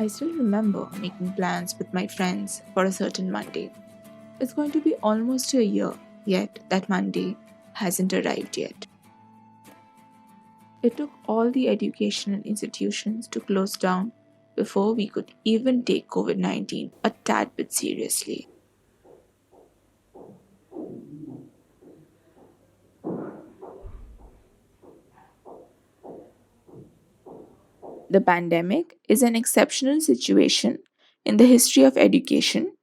I still remember making plans with my friends for a certain Monday. It's going to be almost a year, yet that Monday hasn't arrived yet. It took all the educational institutions to close down before we could even take COVID 19 a tad bit seriously. The pandemic is an exceptional situation in the history of education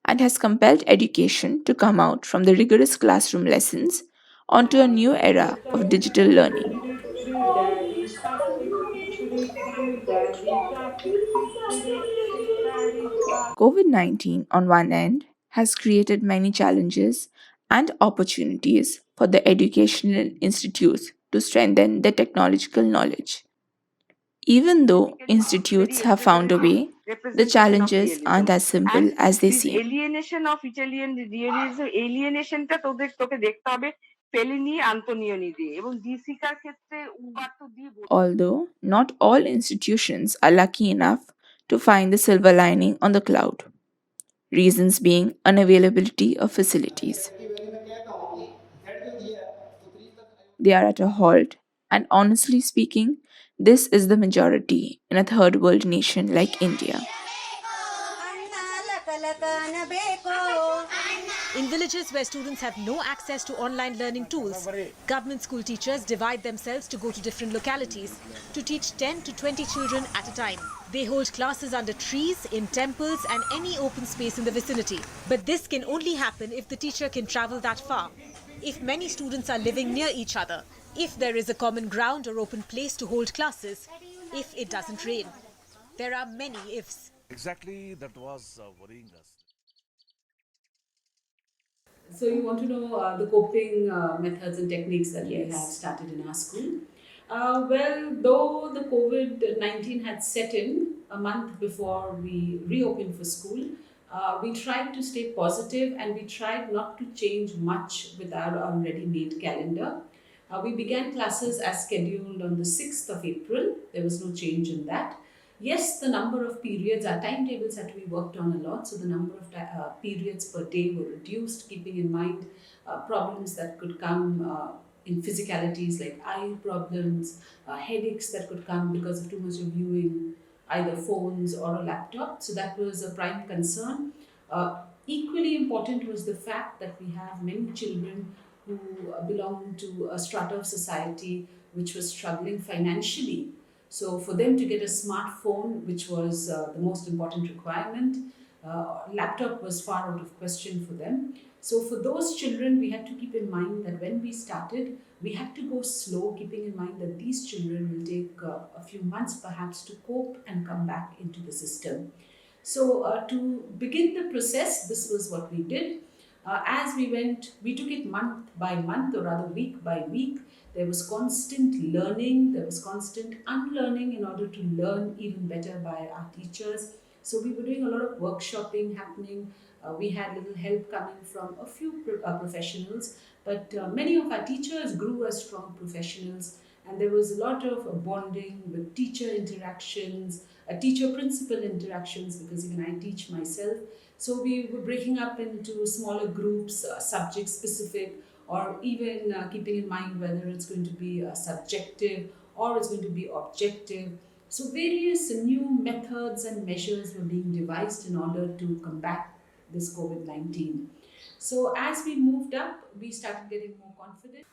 and has compelled education to come out from the rigorous classroom lessons onto a new era of digital learning. COVID 19, on one end, has created many challenges and opportunities for the educational institutes to strengthen their technological knowledge. Even though institutes have found a way, the representation of challenges realism. aren't as simple And as they this seem. alienation of Italian realism, alienation তোকে দেখতে হবে ফেলিনি আন্তনিওনি দিয়ে এবং ডিসিকার ক্ষেত্রে উবার্তো দিয়ে Although not all institutions are lucky enough to find the silver lining on the cloud, reasons being unavailability of facilities. They are at a halt, and honestly speaking, this is the majority in a third world nation like India. In villages where students have no access to online learning tools, government school teachers divide themselves to go to different localities to teach 10 to 20 children at a time. They hold classes under trees, in temples and any open space in the vicinity. But this can only happen if the teacher can travel that far, if many students are living near each other, if there is a common ground or open place to hold classes, if it doesn't rain. There are many ifs. Exactly, that was worrying us. So you want to know the coping methods and techniques that we have Yes. started in our school. Well, though the COVID-19 had set in a month before we reopened for school, we tried to stay positive and we tried not to change much with our already made calendar. We began classes as scheduled on the 6th of April. There was no change in that. Yes, the number of periods, our timetables had to be worked on a lot, so the number of periods per day were reduced, keeping in mind problems that could come in physicalities like eye problems, headaches that could come because of too much of viewing either phones or a laptop. So that was a prime concern. Equally important was the fact that we have many children who belong to a strata of society which was struggling financially. So for them to get a smartphone, which was the most important requirement, laptop was far out of question for them. So for those children, we had to keep in mind that when we started, we had to go slow, keeping in mind that these children will take a few months perhaps to cope and come back into the system. So to begin the process, this was what we did. As we went, we took it month by month, or rather week by week. There was constant learning, there was constant unlearning in order to learn even better by our teachers. So we were doing a lot of workshopping happening. We had little help coming from a few professionals, but many of our teachers grew as strong professionals, and there was a lot of bonding with teacher interactions, teacher principal interactions, because even I teach myself. So we were breaking up into smaller groups, subject specific, or even keeping in mind whether it's going to be subjective or it's going to be objective. So various new methods and measures were being devised in order to combat this COVID-19. So as we moved up, we started getting more confident.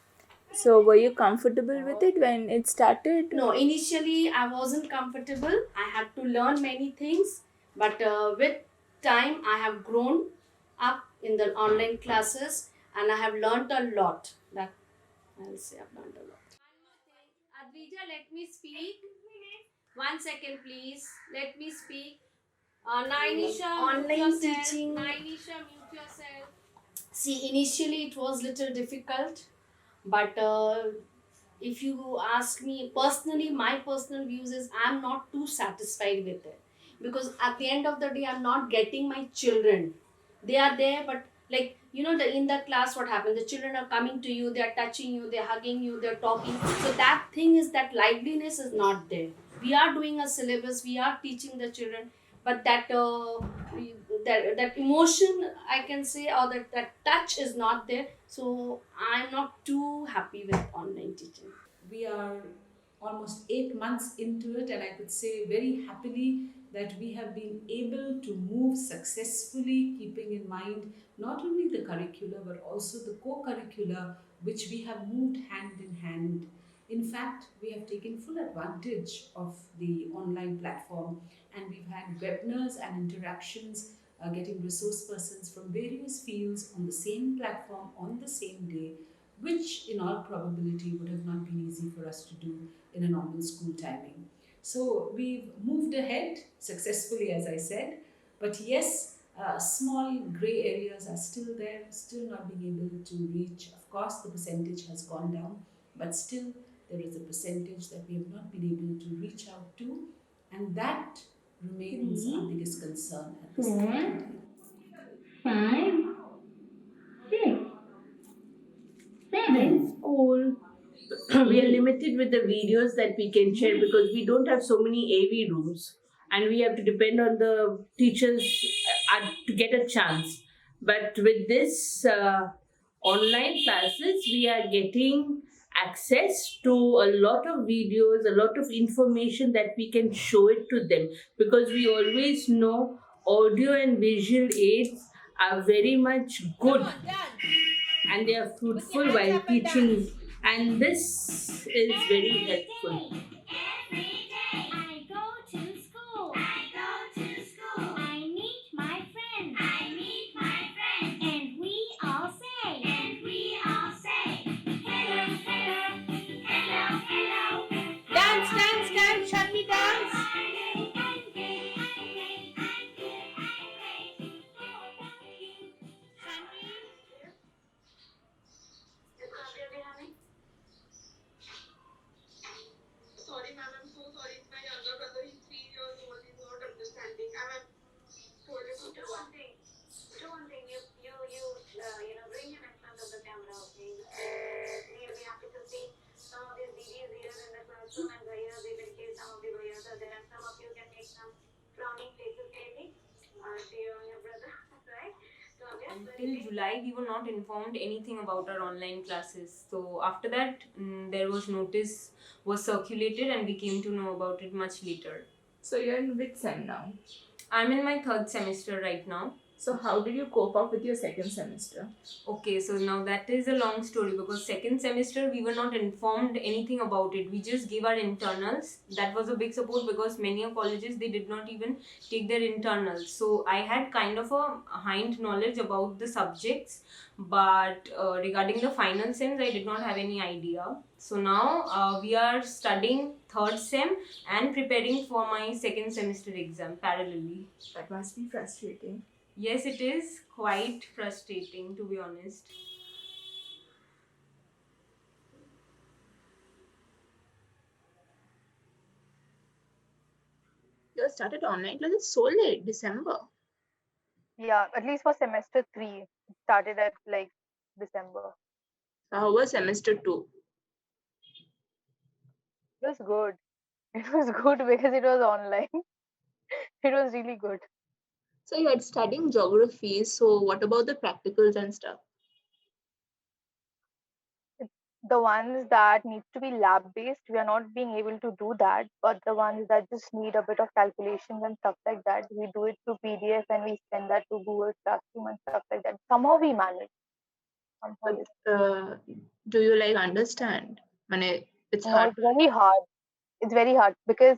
So, were you comfortable with it when it started? No, initially I wasn't comfortable. I had to learn many things, but with time I have grown up in the online classes and I have learned a lot. That I'll say I've learned a lot. Advija, let me speak. 1 second, please. Let me speak. Nainisha, online teaching. Nainisha, mute yourself. See, initially it was little difficult, but if you ask me personally, my personal views is I'm not too satisfied with it, because at the end of the day I'm not getting my children. They are there, but like in the class, what happens, the children are coming to you, they are touching you, they're hugging you, they're talking. So that thing is, that liveliness is not there. We are doing a syllabus, we are teaching the children, but that emotion, I can say, or that touch is not there. So I'm not too happy with online teaching. We are almost 8 months into it, and I could say very happily that we have been able to move successfully, keeping in mind not only the curricula but also the co-curricula, which we have moved hand in hand. In fact, we have taken full advantage of the online platform, and we've had webinars and interactions, getting resource persons from various fields on the same platform on the same day, which in all probability would have not been easy for us to do in a normal school timing. So we've moved ahead successfully, as I said, but yes, small grey areas are still there, still not being able to reach. Of course, the percentage has gone down, but still there is a percentage that we have not been able to reach out to, and that remains our biggest concern at this point in time. 5, 6, 7. School, we are limited with the videos that we can share because we don't have so many AV rooms and we have to depend on the teachers to get a chance. But with this online classes, we are getting access to a lot of videos, a lot of information that we can show it to them, because we always know audio and visual aids are very much good and they are fruitful while teaching, and this is very helpful. Every day I go to school. I go to school. I meet my friends. I meet my friends. And we all say. And we all say. Hello, hello. Hello, hello. Dance, dance, dance, shall we dance? Sorry, ma'am. I'm so sorry. It's my younger brother. He's 3 years old. He's not understanding. I'm told him to do one thing. Do one thing. You bring him in front of the camera. Okay. We'll be happy to see some of these DDs here in the classroom, and here they will give some of the videos are there, and some of you can make some frowning faces, maybe. To your brother, right? So Until July, we were not informed anything about our online classes. So after that, there was notice was circulated, and we came to know about it much later. So you're in which sem now? I'm in my 3rd semester right now. So how did you cope up with your 2nd semester? Okay, so now that is a long story, because 2nd semester we were not informed anything about it. We just gave our internals. That was a big support, because many colleges, they did not even take their internals. So I had kind of a hind knowledge about the subjects, but regarding the final sems, I did not have any idea. So now we are studying 3rd sem and preparing for my 2nd semester exam parallelly. That must be frustrating. Yes, it is quite frustrating, to be honest. You started online classes so late, December. Yeah, at least for semester 3, it started at like December. So how was semester 2? It was good. It was good because it was online. It was really good. So you had studying geography, so what about the practicals and stuff? The ones that need to be lab based, we are not being able to do that. But the ones that just need a bit of calculations and stuff like that, we do it through PDF and we send that to Google Classroom and stuff like that. Somehow we manage. But do you like understand? It's No, hard. it's very hard. It's very hard because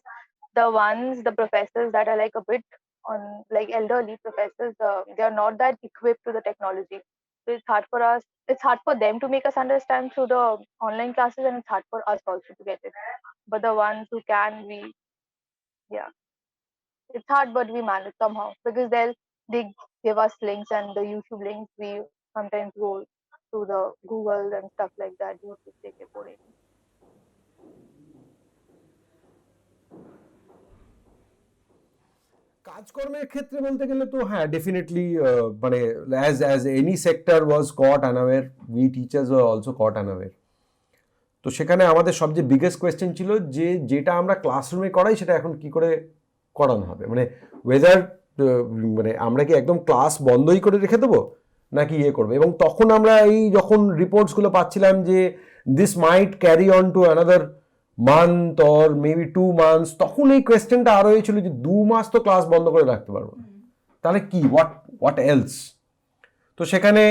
the professors that are like a bit on like elderly professors, they are not that equipped to the technology. So it's hard for us. It's hard for them to make us understand through the online classes, and it's hard for us also to get it. But the ones who can, it's hard, but we manage somehow because they give us links and the YouTube links. We sometimes go to the Google and stuff like that. You have to take it for it. কাজকর্মের ক্ষেত্রে বলতে গেলে তো হ্যাঁ definitely মানে as any sector was caught unaware, we teachers were also caught unaware. তো সেখানে আমাদের সবচেয়ে বিগেস্ট কোয়েশ্চেন ছিল যে যেটা আমরা ক্লাসরুমে করাই সেটা এখন কি করে করানো হবে? মানে ওয়েদার মানে আমরা কি একদম ক্লাস বন্ধই করে রেখে দেবো নাকি ইয়ে করবো? এবং তখন আমরা এই যখন রিপোর্টসগুলো পাচ্ছিলাম যে this mite carry on to another month or maybe 2 months, তখন এই কোয়েশ্চেনটা আরো হয়েছিল যে 2 মাস তো ক্লাস বন্ধ করে রাখতে পারবো না, তাহলে কি হোয়াট এলস? তো সেখানে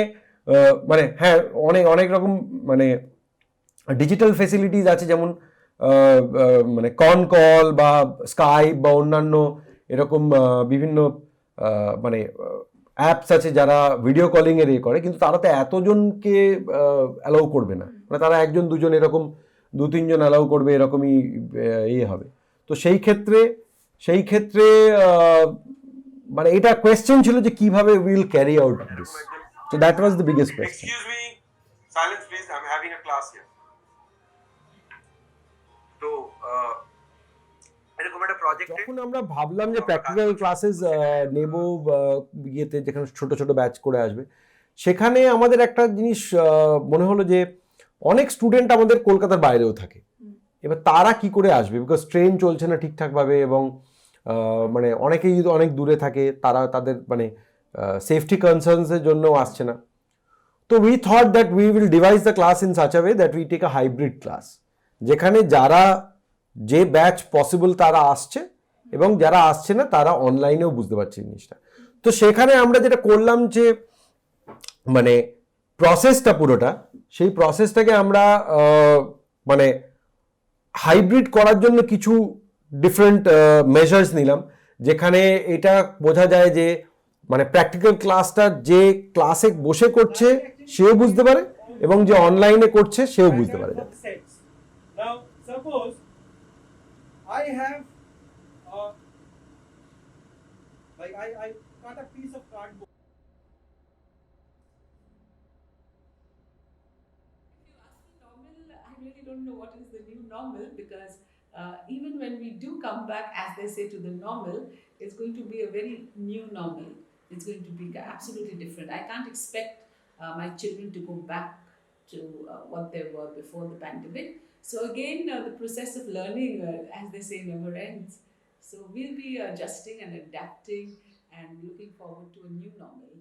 মানে হ্যাঁ অনেক অনেক রকম মানে ডিজিটাল ফেসিলিটিস আছে, যেমন মানে কল বা স্কাইপ বা অন্যান্য এরকম বিভিন্ন মানে অ্যাপস আছে যারা ভিডিও কলিং এর করে, কিন্তু তারা তো এতজনকে অ্যালাউ করবে না, মানে তারা 1 2 জন এরকম 2 3 জন অ্যালাউ করবে, এরকমই ইয়ে হবে। তো সেই ক্ষেত্রে মানে এটা কোয়েশ্চেন ছিল যে কিভাবে will carry out this. So that was the biggest question. Excuse me, silence please, I'm having a class here. তো এরকম একটা প্রজেক্টে যখন আমরা ভাবলাম যে প্র্যাকটিক্যাল ক্লাসেস নেব ইয়েতে, যেখানে ছোট ছোট ব্যাচ করে আসবে, সেখানে আমাদের একটা জিনিস মনে হলো যে অনেক স্টুডেন্ট আমাদের কলকাতার বাইরেও থাকে, এবার তারা কি করে আসবে, বিকজ ট্রেন চলছে না ঠিকঠাকভাবে, এবং মানে অনেকেই অনেক দূরে থাকে, তারা তাদের মানে সেফটি কনসার্নসের জন্যও আসছে না। তো we thought that we will devise the class in such a way that we take a hybrid class, যেখানে যারা যে ব্যাচ পসিবল তারা আসছে এবং যারা আসছে না তারা অনলাইনেও বুঝতে পারছে জিনিসটা। তো সেখানে আমরা যেটা করলাম যে মানে প্রসেসটা পুরোটা, সেই প্রসেসটাকে আমরা মানে হাইব্রিড করার জন্য কিছু ডিফারেন্ট মেজার্স নিলাম, যেখানে এটা বোঝা যায় যে মানে প্র্যাকটিক্যাল ক্লাসটা যে ক্লাসে বসে করছে সেও বুঝতে পারে এবং যে অনলাইনে করছে সেও বুঝতে পারে। Now suppose I have like I cut a piece of cardboard. Normal, I really don't know what is the new normal, because even when we do come back, as they say, to the normal, it's going to be a very new normal. It's going to be absolutely different. I can't expect my children to go back to what they were before the pandemic. So again, the process of learning, as they say, never ends. So we'll be adjusting and adapting and looking forward to a new normal.